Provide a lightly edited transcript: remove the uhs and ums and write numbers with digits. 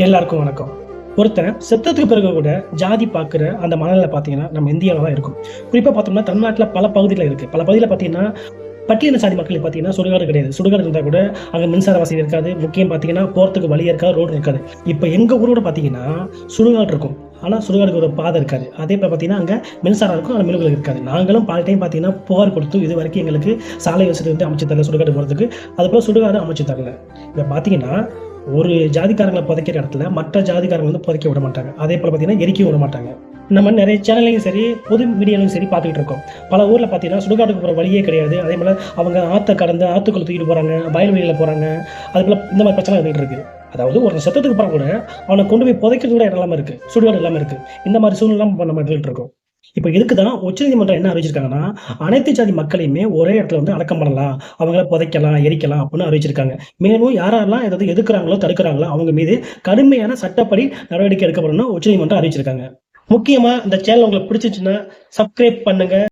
எல்லாருக்கும் வணக்கம். ஒருத்தன் செத்ததுக்கு பிறகு கூட ஜாதி பார்க்குற அந்த மனநிலை பார்த்தீங்கன்னா நம்ம இந்தியாவில் தான் இருக்கும். குறிப்பாக பார்த்தோம்னா தமிழ்நாட்டில் பல பகுதியில் இருக்குது. பல பகுதியில் பார்த்தீங்கன்னா பட்டியலின சாதி மக்களுக்கு பார்த்தீங்கன்னா சுடுகாடு கிடையாது. சுடுகாடு இருந்தால் கூட அங்கே மின்சார வசதி இருக்காது. முக்கியம் பார்த்தீங்கன்னா போகிறதுக்கு வழி இருக்காது, ரோடு இருக்காது. இப்போ எங்கள் ஊரோட பார்த்தீங்கன்னா சுடுகாடு இருக்கும், ஆனால் சுடுகாடுக்கு ஒரு பாதை இருக்காது. அதே போல் பார்த்தீங்கன்னா அங்கே மின்சாரம் இருக்கும், ஆனால் மின்னுகள் இருக்காது. நாங்களும் பல டைம் பார்த்தீங்கன்னா புகார் கொடுத்து இது வரைக்கும் எங்களுக்கு சாலை வசதி வந்து அமைச்சு தரல, சுடுகாடு போகிறதுக்கு. அதுபோல் சுடுகாடு அமைச்சு தரல. இப்போ பார்த்தீங்கன்னா ஒரு ஜாதிக்காரங்களை புதைக்கிற இடத்துல மற்ற ஜாதிக்காரங்க வந்து புதைக்க விட மாட்டாங்க. அதே போல் பார்த்தீங்கன்னா எரிக்க விட மாட்டாங்க. நம்ம நிறைய சேனல்லையும் சரி பொது மீடியாலையும் சரி பார்த்துக்கிட்டு இருக்கோம். பல ஊரில் பார்த்தீங்கன்னா சுடுகாட்டுக்கு போகிற வழியே கிடையாது. அதே போல் அவங்க ஆற்றை கடந்து ஆற்றுக்குள்ள தூக்கிட்டு போகிறாங்க, வயல்வெளியில் போகிறாங்க. அது போல் இந்த மாதிரி பிரச்சனை இருந்துகிட்டு இருக்குது. அதாவது ஒரு செத்தத்துக்கு அப்புறம் கூட அவனை கொண்டு போய் புதைக்கிறது கூட இடம் இல்லாமல் இருக்குது, சுடுகாடு இல்லாமல் இருக்குது. இந்த மாதிரி சூழ்நிலை நம்ம எடுத்துகிட்டு இருக்கோம். இப்போ இதுக்கு தான் உச்சநீதிமன்றம் என்ன அறிவிச்சிருக்காங்கன்னா, அனைத்து ஜாதி மக்களையுமே ஒரே இடத்துல வந்து அடக்கம் பண்ணலாம், அவங்கள புதைக்கலாம், எரிக்கலாம் அப்படின்னு அறிவிச்சிருக்காங்க. மேலும் யாரெல்லாம் ஏதாவது எதிர்க்கிறாங்களோ தடுக்கிறாங்களோ அவங்க மீது கடுமையான சட்டப்படி நடவடிக்கை எடுக்கப்படணும்னு உச்சநீதிமன்றம் அறிவிச்சிருக்காங்க. முக்கியமா இந்த சேனல் உங்களுக்கு பிடிச்சிச்சுன்னா சப்ஸ்கிரைப் பண்ணுங்க.